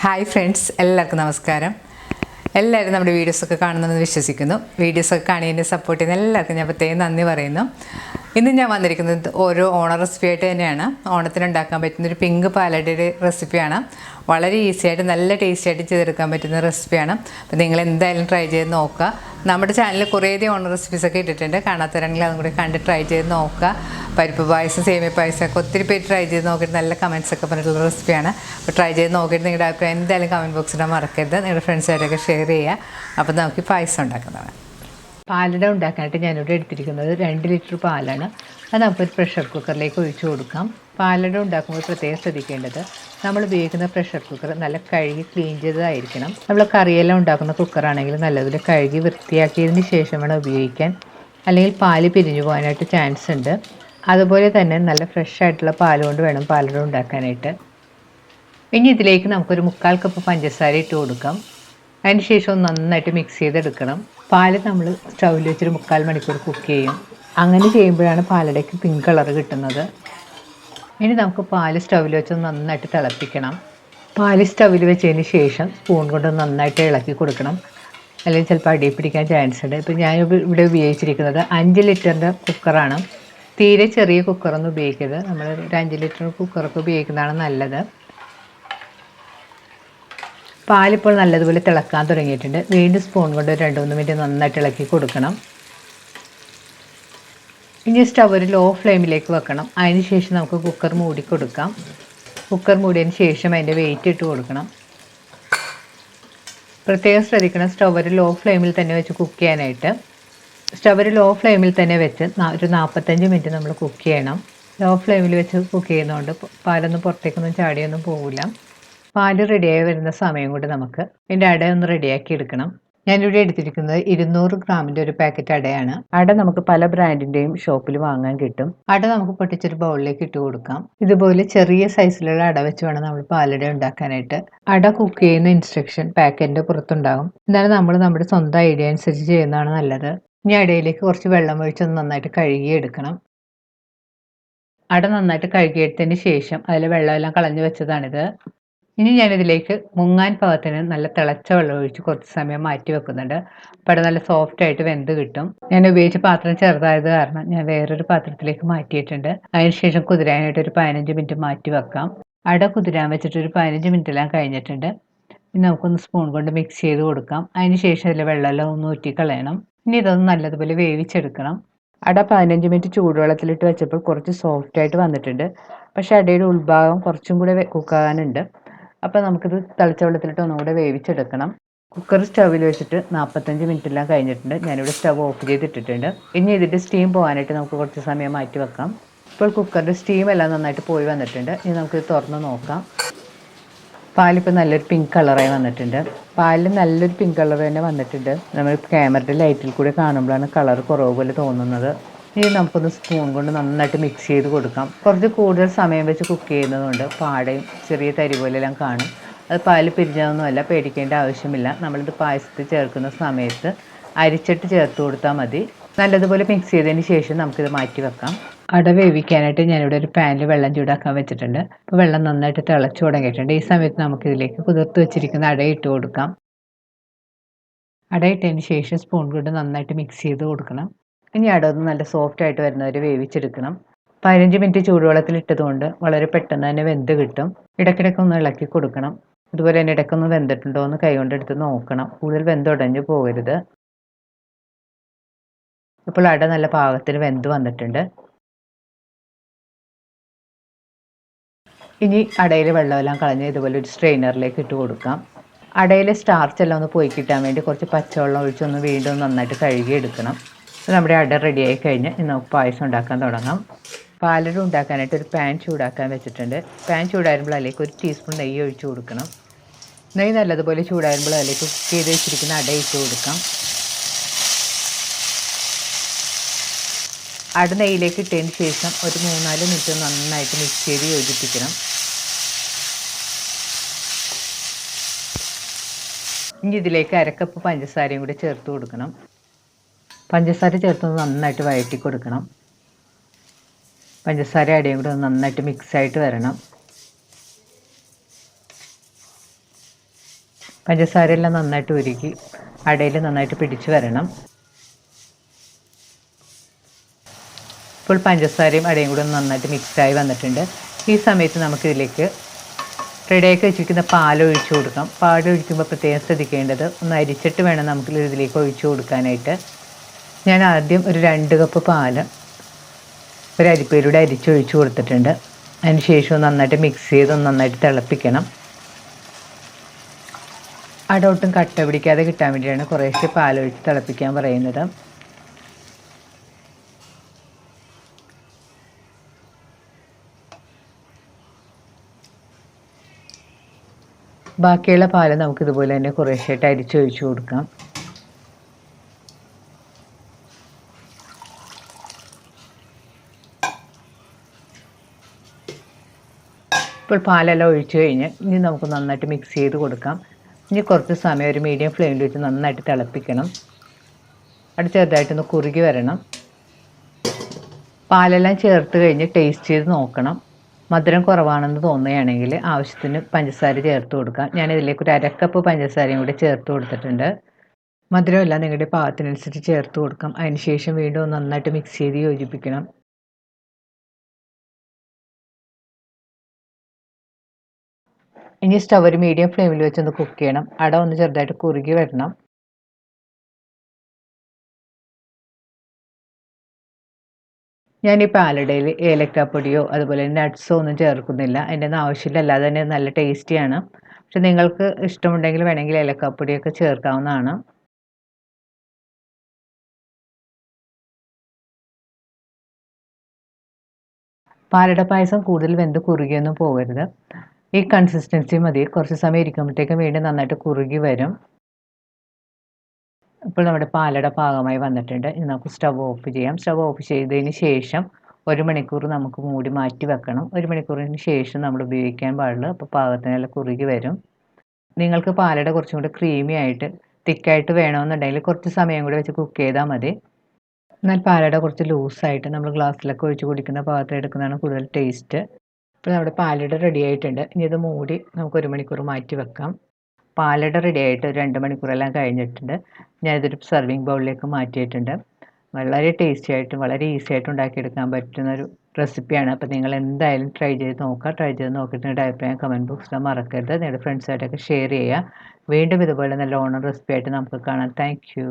Hi friends, എല്ലാവർക്കും നമസ്കാരം. എല്ലാവരും നമ്മുടെ വീഡിയോസൊക്കെ കാണുന്നതെന്ന് വിശ്വസിക്കുന്നു. വീഡിയോസൊക്കെ കാണുന്നതിൻ്റെ സപ്പോർട്ട് ചെയ്യുന്ന എല്ലാവർക്കും ഞാൻ പ്രത്യേകം നന്ദി പറയുന്നു. ഇന്ന് ഞാൻ വന്നിരിക്കുന്നത് ഓരോ ഓണ റെസിപ്പി ആയിട്ട് തന്നെയാണ്. ഓണത്തിന് ഉണ്ടാക്കാൻ പറ്റുന്നൊരു പിങ്ക് പാലടയുടെ റെസിപ്പിയാണ്. വളരെ ഈസി ആയിട്ട് നല്ല ടേസ്റ്റി ആയിട്ട് ചെയ്തെടുക്കാൻ പറ്റുന്ന റെസിപ്പിയാണ്. അപ്പോൾ നിങ്ങൾ എന്തായാലും ട്രൈ ചെയ്ത് നോക്കുക. നമ്മുടെ ചാനലിൽ കുറേയധികം ഓണ റെസിപ്പീസൊക്കെ ഇട്ടിട്ടുണ്ട്. കാണാത്തവരെങ്കിൽ അതും കൂടി കണ്ട് ട്രൈ ചെയ്ത് നോക്കുക. പരിപ്പ് പായസം, സേമിയ പായസമൊക്കെ ഒത്തിരി പേര് ട്രൈ ചെയ്ത് നോക്കിയിട്ട് നല്ല കമൻസൊക്കെ പറഞ്ഞിട്ടുള്ള റെസിപ്പിയാണ്. അപ്പോൾ ട്രൈ ചെയ്ത് നോക്കിയിട്ട് നിങ്ങളുടെ അഭിപ്രായം എന്തായാലും കമൻറ്റ് ബോക്സിൽ മറക്കരുത്. നിങ്ങളുടെ ഫ്രണ്ട്സായിട്ടൊക്കെ ഷെയർ ചെയ്യുക. അപ്പോൾ നമുക്ക് പായസം ഉണ്ടാക്കുന്നതാണ്. പാലട ഉണ്ടാക്കാനായിട്ട് ഞാനിവിടെ എടുത്തിരിക്കുന്നത് 2 ലിറ്റർ പാലാണ്. അത് നമുക്കൊരു പ്രഷർ കുക്കറിലേക്ക് ഒഴിച്ചു കൊടുക്കാം. പാലട ഉണ്ടാക്കുമ്പോൾ പ്രത്യേകം ശ്രദ്ധിക്കേണ്ടത്, നമ്മൾ ഉപയോഗിക്കുന്ന പ്രഷർ കുക്കർ നല്ല കഴുകി ക്ലീൻ ചെയ്തതായിരിക്കണം. നമ്മൾ കറിയെല്ലാം ഉണ്ടാക്കുന്ന കുക്കറാണെങ്കിൽ നല്ലതുപോലെ കഴുകി വൃത്തിയാക്കിയതിന് ശേഷം വേണം ഉപയോഗിക്കാൻ, അല്ലെങ്കിൽ പാല് പിരിഞ്ഞു പോകാനായിട്ട് ചാൻസ് ഉണ്ട്. അതുപോലെ തന്നെ നല്ല ഫ്രഷ് ആയിട്ടുള്ള പാൽ കൊണ്ട് വേണം പാലട ഉണ്ടാക്കാനായിട്ട്. ഇനി ഇതിലേക്ക് നമുക്കൊരു 1/4 കപ്പ് പഞ്ചസാര ഇട്ട് കൊടുക്കാം. അതിന് ശേഷം നന്നായിട്ട് മിക്സ് ചെയ്തെടുക്കണം. പാല് നമ്മൾ സ്റ്റൗവിൽ വെച്ചൊരു 3/4 മണിക്കൂർ കുക്ക് ചെയ്യും. അങ്ങനെ ചെയ്യുമ്പോഴാണ് പാലടയ്ക്ക് പിങ്ക് കളർ കിട്ടുന്നത്. ഇനി നമുക്ക് പാല് സ്റ്റൗവിൽ വെച്ച് നന്നായിട്ട് തിളപ്പിക്കണം. പാല് സ്റ്റൗവിൽ വെച്ചതിന് ശേഷം സ്പൂൺ കൊണ്ട് നന്നായിട്ട് ഇളക്കി കൊടുക്കണം, അല്ലെങ്കിൽ ചിലപ്പോൾ അടിയിൽ പിടിക്കാൻ ചാൻസ് ഉണ്ട്. ഇപ്പോൾ ഞാൻ ഇവിടെ ഉപയോഗിച്ചിരിക്കുന്നത് 5 ലിറ്ററിൻ്റെ കുക്കറാണ്. തീരെ ചെറിയ കുക്കറൊന്നും ഉപയോഗിക്കരുത്. നമ്മൾ ഒരു 5 ലിറ്റർ കുക്കറൊക്കെ ഉപയോഗിക്കുന്നതാണ് നല്ലത്. പാലിപ്പോൾ നല്ലതുപോലെ തിളക്കാൻ തുടങ്ങിയിട്ടുണ്ട്. വീണ്ടും സ്പൂൺ കൊണ്ട് 2-3 മിനിറ്റ് നന്നായിട്ട് ഇളക്കി കൊടുക്കണം. ഇനി സ്റ്റവ് ഒരു ലോ ഫ്ലെയിമിലേക്ക് വെക്കണം. അതിന് ശേഷം നമുക്ക് കുക്കർ മൂടി കൊടുക്കാം. കുക്കർ മൂടിയതിന് ശേഷം അതിൻ്റെ വെയിറ്റ് ഇട്ട് കൊടുക്കണം. പ്രത്യേകം ശ്രദ്ധിക്കണം, സ്റ്റവ് ഒരു ലോ ഫ്ലെയിമിൽ തന്നെ വെച്ച് കുക്ക് ചെയ്യാനായിട്ട്. സ്റ്റവ് ഒരു ലോ ഫ്ലെയിമിൽ തന്നെ വെച്ച് ഒരു 45 മിനിറ്റ് നമ്മൾ കുക്ക് ചെയ്യണം. ലോ ഫ്ലെയിമിൽ വെച്ച് കുക്ക് ചെയ്യുന്നതുകൊണ്ട് പാലൊന്നും പുറത്തേക്കൊന്നും ചാടിയൊന്നും പോകില്ല. പാല് റെഡിയായി വരുന്ന സമയം കൊണ്ട് നമുക്ക് ഇതിൻ്റെ അട ഒന്ന് റെഡിയാക്കി എടുക്കണം. ഞാനിവിടെ എടുത്തിരിക്കുന്നത് 200 ഗ്രാമിൻ്റെ ഒരു പാക്കറ്റ് അടയാണ്. അട നമുക്ക് പല ബ്രാൻഡിൻ്റെയും ഷോപ്പിൽ വാങ്ങാൻ കിട്ടും. അട നമുക്ക് പൊട്ടിച്ചൊരു ബൗളിലേക്ക് ഇട്ട് കൊടുക്കാം. ഇതുപോലെ ചെറിയ സൈസിലുള്ള അട വെച്ച് വേണം നമ്മൾ പാലട ഉണ്ടാക്കാനായിട്ട്. അട കുക്ക് ചെയ്യുന്ന ഇൻസ്ട്രക്ഷൻ പാക്കറ്റിൻ്റെ പുറത്തുണ്ടാകും. എന്നാലും നമ്മൾ നമ്മുടെ സ്വന്തം ഐഡിയ അനുസരിച്ച് ചെയ്യുന്നതാണ് നല്ലത്. ഇനി അടയിലേക്ക് കുറച്ച് വെള്ളം ഒഴിച്ചൊന്ന് നന്നായിട്ട് കഴുകിയെടുക്കണം. അട നന്നായിട്ട് കഴുകിയെടുത്തതിന് ശേഷം അതിൽ വെള്ളമെല്ലാം കളഞ്ഞു വെച്ചതാണിത്. ഇനി ഞാനിതിലേക്ക് മുങ്ങാൻ പാകത്തിന് നല്ല തിളച്ച വെള്ളം ഒഴിച്ച് കുറച്ച് സമയം മാറ്റി വെക്കുന്നുണ്ട്. അപ്പോൾ നല്ല സോഫ്റ്റ് ആയിട്ട് വെന്ത് കിട്ടും. ഞാൻ ഉപയോഗിച്ച പാത്രം ചെറുതായത് കാരണം ഞാൻ വേറൊരു പാത്രത്തിലേക്ക് മാറ്റിയിട്ടുണ്ട്. അതിനുശേഷം കുതിരാനായിട്ട് ഒരു 15 മിനിറ്റ് മാറ്റി വെക്കാം. അട കുതിരാൻ വെച്ചിട്ട് ഒരു 15 മിനിറ്റെല്ലാം കഴിഞ്ഞിട്ടുണ്ട്. ഇനി നമുക്കൊന്ന് സ്പൂൺ കൊണ്ട് മിക്സ് ചെയ്ത് കൊടുക്കാം. അതിന് ശേഷം അതിൽ വെള്ളമെല്ലാം ഒന്ന് ഊറ്റിക്കളയണം. ഇനി ഇതൊന്ന് നല്ലതുപോലെ വേവിച്ചെടുക്കണം. അട 15 മിനിറ്റ് ചൂടുവെള്ളത്തിലിട്ട് വെച്ചപ്പോൾ കുറച്ച് സോഫ്റ്റ് ആയിട്ട് വന്നിട്ടുണ്ട്. പക്ഷേ അടയുടെ ഉൾഭാഗം കുറച്ചും കൂടെ കുക്കാകാനുണ്ട്. അപ്പോൾ നമുക്കിത് തിളച്ച വെള്ളത്തിലിട്ട് ഒന്നുകൂടെ വേവിച്ചെടുക്കണം. കുക്കർ സ്റ്റൗവിൽ വെച്ചിട്ട് 45 മിനിറ്റെല്ലാം കഴിഞ്ഞിട്ടുണ്ട്. ഞാനിവിടെ സ്റ്റവ് ഓഫ് ചെയ്തിട്ടിട്ടുണ്ട്. ഇനി ഇതിൻ്റെ സ്റ്റീം പോകാനായിട്ട് നമുക്ക് കുറച്ച് സമയം മാറ്റി വെക്കാം. ഇപ്പോൾ കുക്കറിൻ്റെ സ്റ്റീം എല്ലാം നന്നായിട്ട് പോയി വന്നിട്ടുണ്ട്. ഇനി നമുക്കിത് തുറന്ന് നോക്കാം. പാലിപ്പോൾ നല്ലൊരു പിങ്ക് കളറായി വന്നിട്ടുണ്ട്. പാലിൽ നല്ലൊരു പിങ്ക് കളർ തന്നെ വന്നിട്ടുണ്ട്. നമ്മൾ ക്യാമറയുടെ ലൈറ്റിൽ കൂടെ കാണുമ്പോഴാണ് കളർ കുറവ് പോലെ തോന്നുന്നത്. ഇനി നമുക്കൊന്ന് സ്പൂൺ കൊണ്ട് നന്നായിട്ട് മിക്സ് ചെയ്ത് കൊടുക്കാം. കുറച്ച് കൂടുതൽ സമയം വെച്ച് കുക്ക് ചെയ്യുന്നതുകൊണ്ട് പാടയും ചെറിയ തരി പോലെല്ലാം കാണും. അത് പാല് പിരിഞ്ഞതൊന്നുമല്ല, പേടിക്കേണ്ട ആവശ്യമില്ല. നമ്മളിത് പായസത്തിൽ ചേർക്കുന്ന സമയത്ത് അരിച്ചിട്ട് ചേർത്ത് കൊടുത്താൽ മതി. നല്ലതുപോലെ മിക്സ് ചെയ്തതിന് ശേഷം നമുക്കിത് മാറ്റി വെക്കാം. അട വേവിക്കാനായിട്ട് ഞാനിവിടെ ഒരു പാനിൽ വെള്ളം ചൂടാക്കാൻ വെച്ചിട്ടുണ്ട്. അപ്പോൾ വെള്ളം നന്നായിട്ട് തിളച്ച് തുടങ്ങിയിട്ടുണ്ട്. ഈ സമയത്ത് നമുക്കിതിലേക്ക് കുതിർത്ത് വെച്ചിരിക്കുന്ന അട ഇട്ട് കൊടുക്കാം. അട ഇട്ടതിന് ശേഷം സ്പൂൺ കൊണ്ട് നന്നായിട്ട് മിക്സ് ചെയ്ത് കൊടുക്കണം. ഇനി അട ഒന്ന് നല്ല സോഫ്റ്റ് ആയിട്ട് വരുന്നവരെ വേവിച്ചെടുക്കണം. 15 മിനിറ്റ് ചൂടുവെള്ളത്തിൽ ഇട്ടതുകൊണ്ട് വളരെ പെട്ടെന്ന് തന്നെ വെന്ത് കിട്ടും. ഇടയ്ക്കിടയ്ക്ക് ഒന്ന് ഇളക്കി കൊടുക്കണം. അതുപോലെ തന്നെ ഇടയ്ക്കൊന്ന് വെന്തിട്ടുണ്ടോ എന്ന് കൈകൊണ്ട് എടുത്ത് നോക്കണം. കൂടുതൽ വെന്തുടഞ്ഞു പോകരുത്. ഇപ്പോൾ അട നല്ല പാകത്തിന് വെന്ത് വന്നിട്ടുണ്ട്. ഇനി അടയിൽ വെള്ളമെല്ലാം കളഞ്ഞ് ഇതുപോലെ ഒരു സ്ട്രെയിനറിലേക്ക് ഇട്ട് കൊടുക്കാം. അടയിലെ സ്റ്റാർച്ച് എല്ലാം ഒന്ന് പോയി കിട്ടാൻ വേണ്ടി കുറച്ച് പച്ചവെള്ളം ഒഴിച്ചൊന്ന് വീണ്ടും നന്നായിട്ട് കഴുകി എടുക്കണം. നമ്മുടെ അട റെഡിയായി കഴിഞ്ഞ് ഇനി നമുക്ക് പായസം ഉണ്ടാക്കാൻ തുടങ്ങാം. പാലട ഉണ്ടാക്കാനായിട്ട് ഒരു പാൻ ചൂടാക്കാൻ വെച്ചിട്ടുണ്ട്. പാൻ ചൂടാകുമ്പോൾ അതിലേക്ക് 1 ടീസ്പൂൺ നെയ്യ് ഒഴിച്ച് കൊടുക്കണം. നെയ്യ് നല്ലതുപോലെ ചൂടാകുമ്പോൾ അതിലേക്ക് കുക്ക് ചെയ്ത് വെച്ചിരിക്കുന്ന അട ഇട്ട് കൊടുക്കാം. അട നെയ്യിലേക്ക് ഇട്ടതിന് ശേഷം ഒരു 3-4 മിനിറ്റ് നന്നായിട്ട് മിക്സ് ചെയ്ത് യോജിപ്പിക്കണം. ഇനി ഇതിലേക്ക് 1/2 കപ്പ് പഞ്ചസാരയും കൂടി ചേർത്ത് കൊടുക്കണം. പഞ്ചസാര ചേർത്ത് നന്നായിട്ട് വഴറ്റി കൊടുക്കണം. പഞ്ചസാര അടയും കൂടെ നന്നായിട്ട് മിക്സായിട്ട് വരണം. പഞ്ചസാരയെല്ലാം നന്നായിട്ട് ഉരുകി അടയിൽ നന്നായിട്ട് പിടിച്ചു വരണം. ഇപ്പോൾ പഞ്ചസാരയും അടയും കൂടെ നന്നായിട്ട് മിക്സായി വന്നിട്ടുണ്ട്. ഈ സമയത്ത് നമുക്കിതിലേക്ക് റെഡിയാക്കി വെച്ചിരിക്കുന്ന പാൽ ഒഴിച്ചു കൊടുക്കാം. പാൽ ഒഴിക്കുമ്പോൾ പ്രത്യേകം ശ്രദ്ധിക്കേണ്ടത് ഒന്ന് അരിച്ചിട്ട് വേണം നമുക്ക് ഇതിലേക്ക് ഒഴിച്ചു കൊടുക്കാനായിട്ട്. ഞാൻ ആദ്യം ഒരു 2 കപ്പ് പാല് ഒരു അരിപ്പയിലൂടെ അരിച്ചൊഴിച്ചു കൊടുത്തിട്ടുണ്ട്. അതിന് ശേഷം നന്നായിട്ട് മിക്സ് ചെയ്ത് നന്നായിട്ട് തിളപ്പിക്കണം. അട ഒട്ടും കട്ട പിടിക്കാതെ കിട്ടാൻ വേണ്ടിയാണ് കുറേശ്ശെ പാലൊഴിച്ച് തിളപ്പിക്കാൻ പറയുന്നത്. ബാക്കിയുള്ള പാല് നമുക്ക് ഇതുപോലെ തന്നെ കുറേശ്ശായിട്ട് അരിച്ചൊഴിച്ചു കൊടുക്കാം. ഇപ്പോൾ പാലെല്ലാം ഒഴിച്ചു കഴിഞ്ഞ് ഇനി നമുക്ക് നന്നായിട്ട് മിക്സ് ചെയ്ത് കൊടുക്കാം. ഇനി കുറച്ച് സമയം ഒരു മീഡിയം ഫ്ലെയിമിൽ വെച്ച് നന്നായിട്ട് തിളപ്പിക്കണം. അത് ചെറുതായിട്ടൊന്ന് കുറുകി വരണം. പാലെല്ലാം ചേർത്ത് കഴിഞ്ഞ് ടേസ്റ്റ് ചെയ്ത് നോക്കണം. മധുരം കുറവാണെന്ന് തോന്നുകയാണെങ്കിൽ ആവശ്യത്തിന് പഞ്ചസാര ചേർത്ത് കൊടുക്കാം. ഞാനിതിലേക്ക് ഒരു 1/2 കപ്പ് പഞ്ചസാരയും കൂടി ചേർത്ത് കൊടുത്തിട്ടുണ്ട്. മധുരമെല്ലാം നിങ്ങളുടെ പാകത്തിനനുസരിച്ച് ചേർത്ത് കൊടുക്കാം. അതിനുശേഷം വീണ്ടും നന്നായിട്ട് മിക്സ് ചെയ്ത് യോജിപ്പിക്കണം. ഇനി സ്റ്റവ് ഒരു മീഡിയം ഫ്ലെയിമിൽ വെച്ചൊന്ന് കുക്ക് ചെയ്യണം. അട ഒന്ന് ചെറുതായിട്ട് കുറുകി വരണം. ഞാൻ ഈ പാലടയിൽ ഏലക്കാപ്പൊടിയോ അതുപോലെ നട്ട്സോ ഒന്നും ചേർക്കുന്നില്ല. അതിൻ്റെ ഒന്നും ആവശ്യമില്ല. അല്ലാതെ തന്നെ നല്ല ടേസ്റ്റിയാണ്. പക്ഷെ നിങ്ങൾക്ക് ഇഷ്ടമുണ്ടെങ്കിൽ വേണമെങ്കിൽ ഏലക്കാപ്പൊടിയൊക്കെ ചേർക്കാവുന്നതാണ്. പാലട പായസം കൂടുതൽ വെന്ത് കുറുകിയൊന്നും പോകരുത്. ഈ കൺസിസ്റ്റൻസി മതി. കുറച്ച് സമയം ഇരിക്കുമ്പോഴത്തേക്കും വീണ്ടും നന്നായിട്ട് കുറുകി വരും. ഇപ്പോൾ നമ്മുടെ പാലട പാകമായി വന്നിട്ടുണ്ട്. ഇനി നമുക്ക് സ്റ്റവ് ഓഫ് ചെയ്യാം. സ്റ്റവ് ഓഫ് ചെയ്തതിന് ശേഷം 1 മണിക്കൂർ നമുക്ക് മൂടി മാറ്റി വെക്കണം. 1 മണിക്കൂറിന് ശേഷം നമ്മൾ ഉപയോഗിക്കാൻ പാടുള്ളൂ. അപ്പോൾ പാകത്തിനെല്ലാം കുറുകി വരും. നിങ്ങൾക്ക് പാലട കുറച്ചും കൂടി ക്രീമി ആയിട്ട് തിക്കായിട്ട് വേണമെന്നുണ്ടെങ്കിൽ കുറച്ച് സമയം കൂടി വെച്ച് കുക്ക് ചെയ്താൽ മതി. എന്നാൽ പാലട കുറച്ച് ലൂസായിട്ട് നമ്മൾ ഗ്ലാസ്സിലൊക്കെ ഒഴിച്ച് കുടിക്കുന്ന പാത്രം എടുക്കുന്നതാണ് കൂടുതൽ ടേസ്റ്റ്. ഇപ്പോൾ നമ്മുടെ പാലട റെഡി ആയിട്ടുണ്ട്. ഇനി ഇത് മൂടി നമുക്ക് 1 മണിക്കൂർ മാറ്റി വെക്കാം. പാലട റെഡി ആയിട്ട് 2 മണിക്കൂറെല്ലാം കഴിഞ്ഞിട്ടുണ്ട്. ഞാനിതൊരു സെർവിങ് ബൗളിലേക്ക് മാറ്റിയിട്ടുണ്ട്. വളരെ ടേസ്റ്റി ആയിട്ടും വളരെ ഈസി ആയിട്ട് ഉണ്ടാക്കിയെടുക്കാൻ പറ്റുന്നൊരു റെസിപ്പിയാണ്. അപ്പോൾ നിങ്ങൾ എന്തായാലും ട്രൈ ചെയ്ത് നോക്കുക. ട്രൈ ചെയ്ത് നോക്കിയിട്ട് നിങ്ങളുടെ അഭിപ്രായം കമൻറ്റ് ബോക്സിൽ മറക്കരുത്. നിങ്ങളുടെ ഫ്രണ്ട്സായിട്ടൊക്കെ ഷെയർ ചെയ്യുക. വീണ്ടും ഇതുപോലെ നല്ല ഓണം റെസിപ്പി ആയിട്ട് നമുക്ക് കാണാം. Thank you.